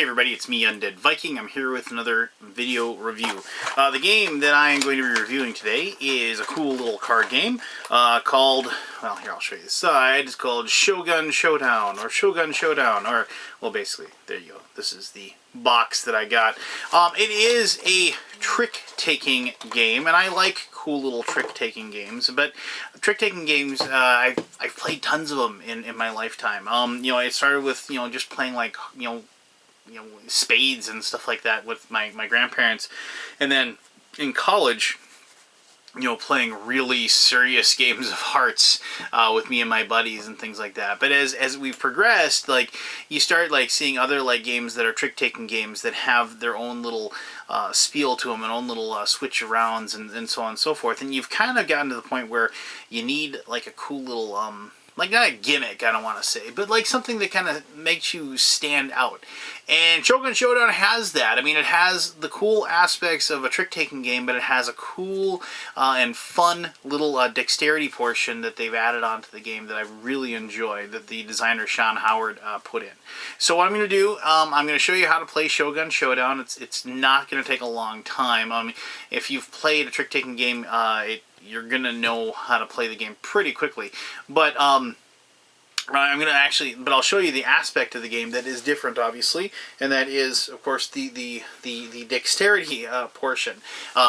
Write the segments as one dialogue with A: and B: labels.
A: everybody, it's me, Undead Viking. I'm here with another video review. The game that I am going to be reviewing today is a cool little card game called, well, here, I'll show you the side. It's called Shogun Showdown, or Shogun Showdown, or, well, basically, there you go. This is the box that I got. It is a trick-taking game, and I like cool little trick-taking games, but trick-taking games, I've played tons of them in my lifetime. You know, it started with, you know, just playing, like, you know, spades and stuff like that with my grandparents, and then in college, you know, playing really serious games of hearts with me and my buddies and things like that. But as we've progressed, like, you start, like, seeing other, like, games that are trick-taking games that have their own little spiel to them, and own little switch-arounds and so on and so forth. And you've kind of gotten to the point where you need, like, a cool little, like, not a gimmick, I don't want to say, but like something that kind of makes you stand out. And Shogun Showdown has that. I mean, it has the cool aspects of a trick-taking game, but it has a cool and fun little dexterity portion that they've added onto the game that I really enjoy, that the designer Sean Howard put in. So what I'm going to do, I'm going to show you how to play Shogun Showdown. It's not going to take a long time. If you've played a trick-taking game, you're going to know how to play the game pretty quickly. But I'm going to actually, but I'll show you the aspect of the game that is different, obviously, and that is, of course, the dexterity portion,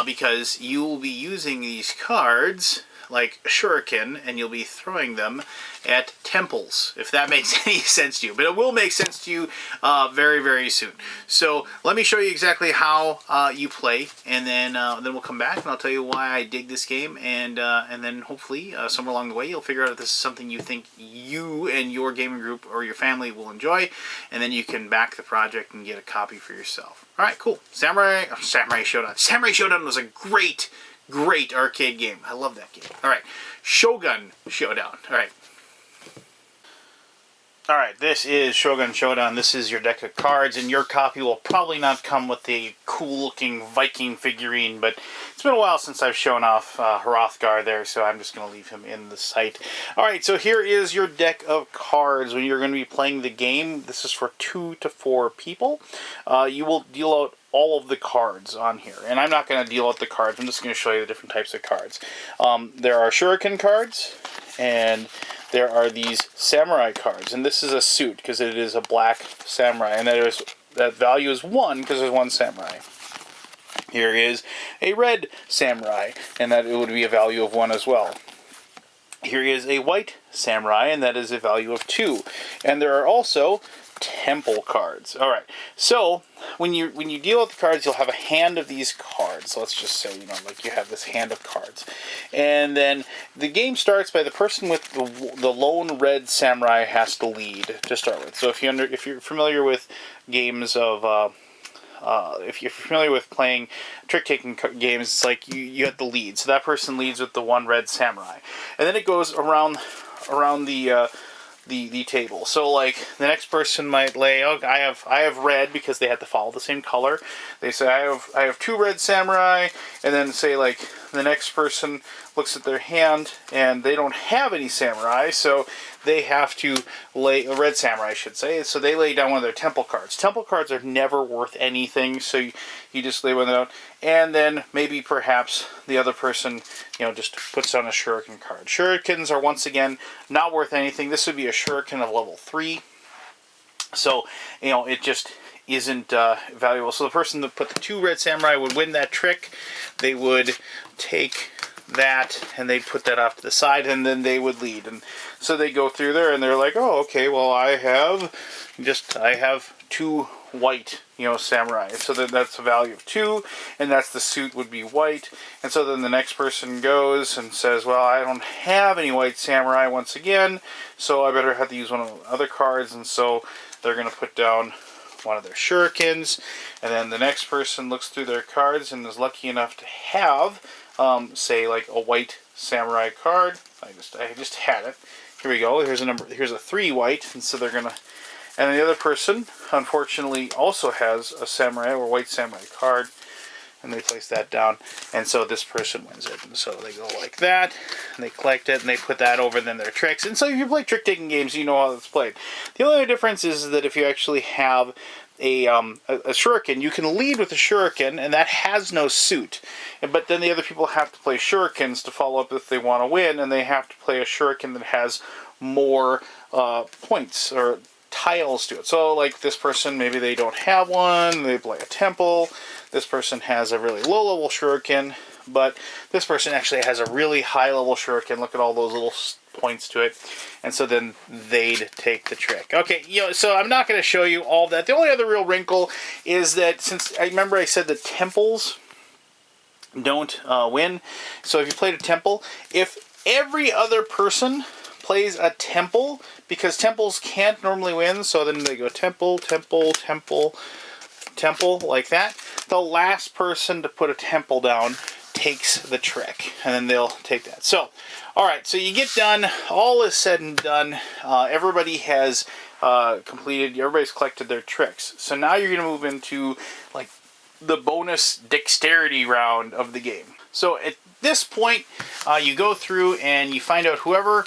A: because you will be using these cards like a shuriken, and you'll be throwing them at temples, if that makes any sense to you. But it will make sense to you very, very soon. So let me show you exactly how you play, and then we'll come back and I'll tell you why I dig this game, and then hopefully somewhere along the way you'll figure out if this is something you think you and your gaming group or your family will enjoy, and then you can back the project and get a copy for yourself. All right, cool. Samurai Showdown. Samurai Showdown was a great arcade game. I love that game. All right, Shogun Showdown. All right, this is Shogun Showdown. This is your deck of cards, and your copy will probably not come with the cool-looking Viking figurine, but it's been a while since I've shown off Hrothgar there, so I'm just going to leave him in the site. All right, so here is your deck of cards. When you're going to be playing the game, this is for 2 to 4 people. You will deal out all of the cards on here, and I'm not going to deal out the cards. I'm just going to show you the different types of cards. There are shuriken cards, and there are these samurai cards, and this is a suit because it is a black samurai, and that value is 1 because there's 1 samurai. Here is a red samurai, and that it would be a value of 1 as well. Here is a white samurai, and that is a value of 2. And there are also temple cards. All right, so when you deal with the cards, you'll have a hand of these cards. Let's just say, you know, like you have this hand of cards, and then the game starts by the person with the lone red samurai has to lead to start with. So if you're familiar with games of if you're familiar with playing trick-taking games, it's like you have the lead. So that person leads with the 1 red samurai, and then it goes around the table. So like the next person might lay, oh, I have red because they had to follow the same color. They say I have 2 red samurai, and then say like the next person looks at their hand and they don't have any samurai, so they have to lay a red samurai, I should say. So they lay down one of their temple cards. Temple cards are never worth anything, so you just lay one down, and then maybe perhaps the other person, you know, just puts down a shuriken card. Shurikens are once again not worth anything. This would be a shuriken of level 3, so you know it just isn't valuable. So the person that put the 2 red samurai would win that trick. They would take that and they'd put that off to the side, and then they would lead. And so they go through there and they're like, oh, okay, well I have 2 white, you know, samurai. So then that's a value of 2, and that's the suit would be white. And so then the next person goes and says, well, I don't have any white samurai once again, so I better have to use one of the other cards. And so they're going to put down one of their shurikens, and then the next person looks through their cards and is lucky enough to have say like a white samurai card. I just had it. Here we go. Here's a 3 white, and so they're gonna, and then the other person unfortunately also has a samurai or white samurai card, and they place that down, and so this person wins it. And so they go like that, and they collect it, and they put that over then their tricks. And so if you play trick-taking games, you know how it's played. The only other difference is that if you actually have a shuriken, you can lead with a shuriken, and that has no suit. But then the other people have to play shurikens to follow up if they want to win, and they have to play a shuriken that has more points or tiles to it. So, like this person, maybe they don't have one, they play a temple. This person has a really low-level shuriken, but this person actually has a really high-level shuriken. Look at all those little points to it, and so then they'd take the trick. Okay, so I'm not going to show you all that. The only other real wrinkle is that, since I remember I said the temples don't win, so if you played a temple, if every other person plays a temple, because temples can't normally win, so then they go temple, temple, temple, temple, like that. The last person to put a temple down takes the trick, and then they'll take that. So, alright, so you get done, all is said and done, everybody has completed, everybody's collected their tricks. So now you're going to move into, like, the bonus dexterity round of the game. So at this point, you go through and you find out whoever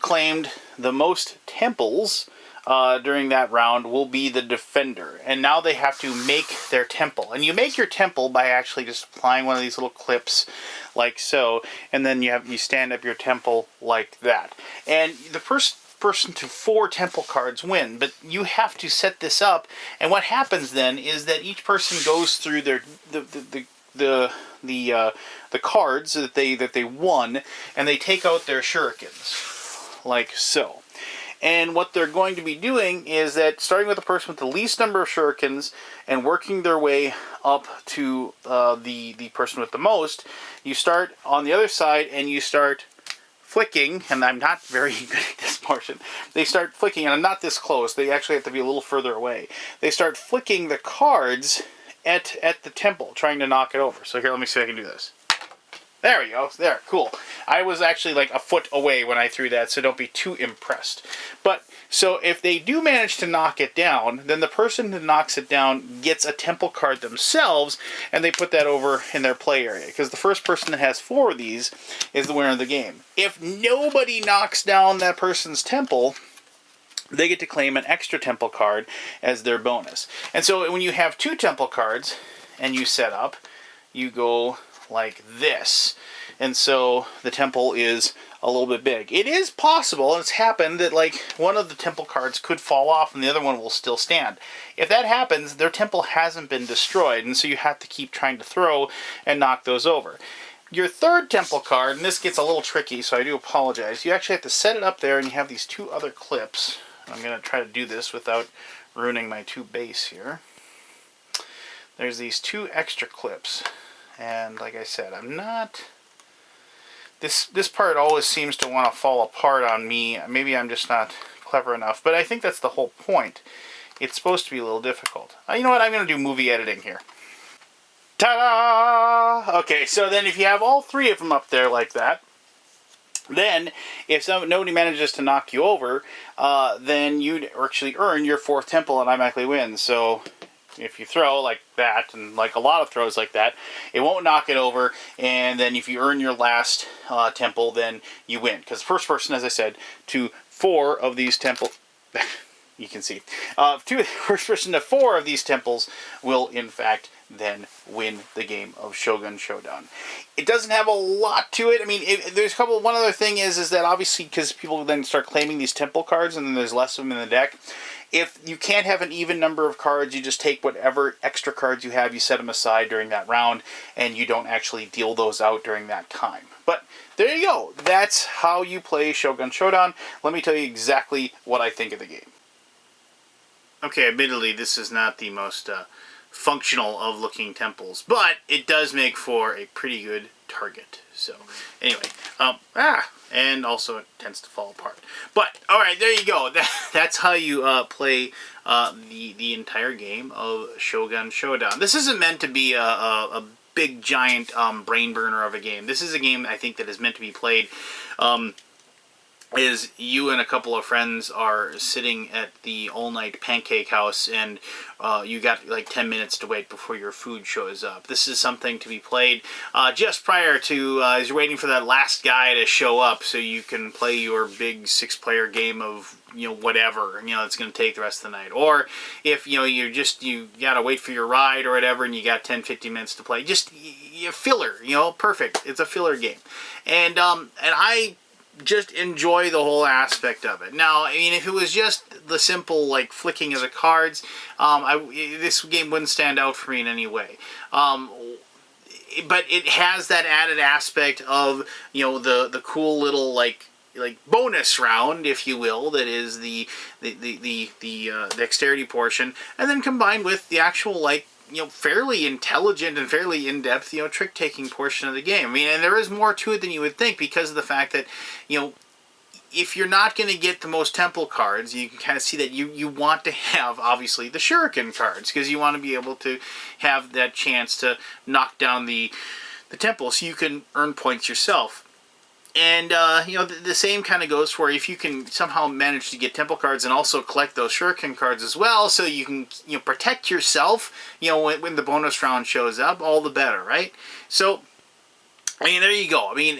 A: claimed the most temples during that round will be the defender. And now they have to make their temple. And you make your temple by actually just applying one of these little clips like so. And then you stand up your temple like that. And the first person to 4 temple cards win, but you have to set this up. And what happens then is that each person goes through their the cards that they won, and they take out their shurikens like so. And what they're going to be doing is that, starting with the person with the least number of shurikens and working their way up to the person with the most, you start on the other side and you start flicking, and I'm not very good at this portion. They start flicking, and I'm not this close. They actually have to be a little further away. They start flicking the cards at the temple, trying to knock it over. So here, let me see if I can do this. There we go. There, cool. I was actually like a foot away when I threw that, so don't be too impressed. But, so if they do manage to knock it down, then the person who knocks it down gets a temple card themselves, and they put that over in their play area. Because the first person that has 4 of these is the winner of the game. If nobody knocks down that person's temple, they get to claim an extra temple card as their bonus. And so when you have 2 temple cards, and you set up, you go like this, and so the temple is a little bit big. It is possible, and it's happened, that like one of the temple cards could fall off and the other one will still stand. If that happens, their temple hasn't been destroyed, and so you have to keep trying to throw and knock those over. Your third temple card, and this gets a little tricky, so I do apologize, you actually have to set it up there, and you have these 2 other clips. I'm going to try to do this without ruining my 2 base here. There's these 2 extra clips. And like I said, I'm not... This part always seems to want to fall apart on me. Maybe I'm just not clever enough. But I think that's the whole point. It's supposed to be a little difficult. You know what? I'm going to do movie editing here. Ta-da! Okay, so then if you have all 3 of them up there like that, then if nobody manages to knock you over, then you'd actually earn your 4th temple and automatically win. So if you throw like that, and like a lot of throws like that, it won't knock it over, and then if you earn your last temple, then you win. Because the first person, as I said, to 4 of these temples, you can see, first person to 4 of these temples will, in fact, then win the game of Shogun Showdown. It doesn't have a lot to it. I mean, there's one other thing is that obviously, because people then start claiming these temple cards, and then there's less of them in the deck, if you can't have an even number of cards, you just take whatever extra cards you have, you set them aside during that round, and you don't actually deal those out during that time. But there you go. That's how you play Shogun Showdown. Let me tell you exactly what I think of the game. Okay, admittedly, this is not the most functional of looking temples, but it does make for a pretty good target. So, anyway, and also it tends to fall apart. But, alright, there you go. That's how you play the entire game of Shogun Showdown. This isn't meant to be a big, giant brain burner of a game. This is a game, I think, that is meant to be played is you and a couple of friends are sitting at the all-night pancake house, and you got like 10 minutes to wait before your food shows up. This is something to be played just prior to, as you're waiting for that last guy to show up so you can play your big 6-player game of whatever, it's going to take the rest of the night. Or if, you got to wait for your ride or whatever and you got 10-15 minutes to play, just filler, perfect. It's a filler game. And I just enjoy the whole aspect of it. Now, I mean, if it was just the simple, like, flicking of the cards, this game wouldn't stand out for me in any way. But it has that added aspect of, the cool little, like bonus round, if you will, that is the dexterity portion, and then combined with the actual, like, fairly intelligent and fairly in-depth, trick-taking portion of the game. I mean, and there is more to it than you would think because of the fact that, if you're not going to get the most temple cards, you can kind of see that you want to have, obviously, the shuriken cards, because you want to be able to have that chance to knock down the temple so you can earn points yourself. And, the same kind of goes for if you can somehow manage to get temple cards and also collect those shuriken cards as well, so you can, protect yourself, when the bonus round shows up, all the better, right? So, I mean, there you go. I mean,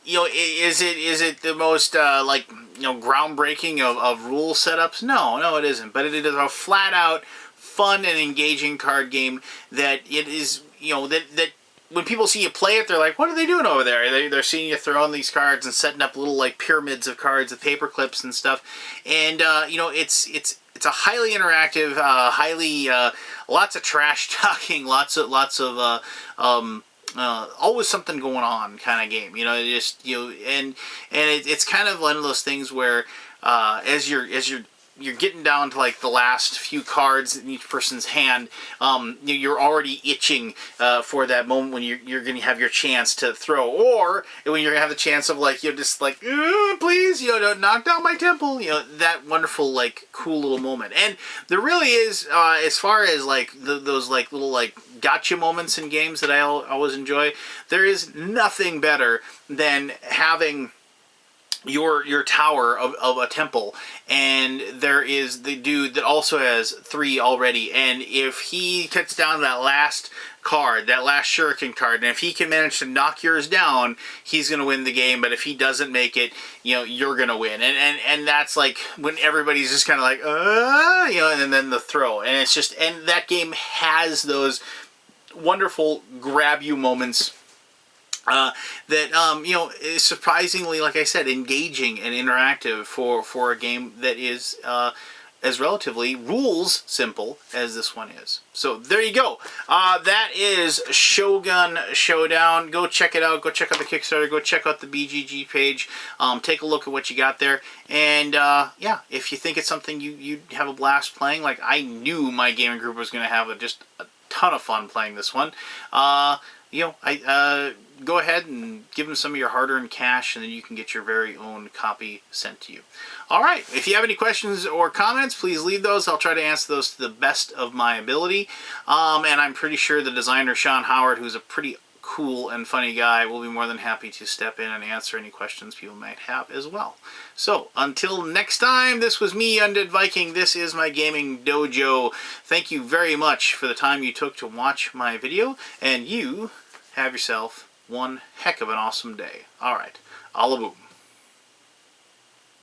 A: is it the most, groundbreaking of rule setups? No, it isn't. But it is a flat-out fun and engaging card game that it is, that when people see you play it, they're like, what are they doing over there? They're seeing you throwing these cards and setting up little, like, pyramids of cards with paper clips and stuff. And, it's a highly interactive, lots of trash talking, lots of always something going on kind of game. It's kind of one of those things where, as you're getting down to, like, the last few cards in each person's hand, you're already itching for that moment when you're going to have your chance to throw, or when you're going to have the chance of, like, just like, please, don't knock down my temple, that wonderful, like, cool little moment. And there really is, as far as, like, those, like, little, like, gotcha moments in games that I always enjoy, there is nothing better than having your tower of a temple, and there is the dude that also has 3 already, and if he cuts down that last card, that last shuriken card, and if he can manage to knock yours down, he's going to win the game. But if he doesn't make it, you're going to win. And that's like when everybody's just kind of like, and then the throw. And it's just, and that game has those wonderful grab you moments that is surprisingly, like I said, engaging and interactive for a game that is as relatively rules simple as this one is. So there you go. That is Shogun Showdown. Go check it out. Go check out the Kickstarter. Go check out the BGG page. Take a look at what you got there. And yeah, if you think it's something you'd have a blast playing, like I knew my gaming group was going to have just a ton of fun playing this one. Go ahead and give them some of your hard-earned cash, and then you can get your very own copy sent to you. All right. If you have any questions or comments, please leave those. I'll try to answer those to the best of my ability. And I'm pretty sure the designer, Sean Howard, who's a pretty cool and funny guy, will be more than happy to step in and answer any questions people might have as well. So, until next time, this was me, Undead Viking. This is my gaming dojo. Thank you very much for the time you took to watch my video, and you have yourself one heck of an awesome day. All right. Alla boom.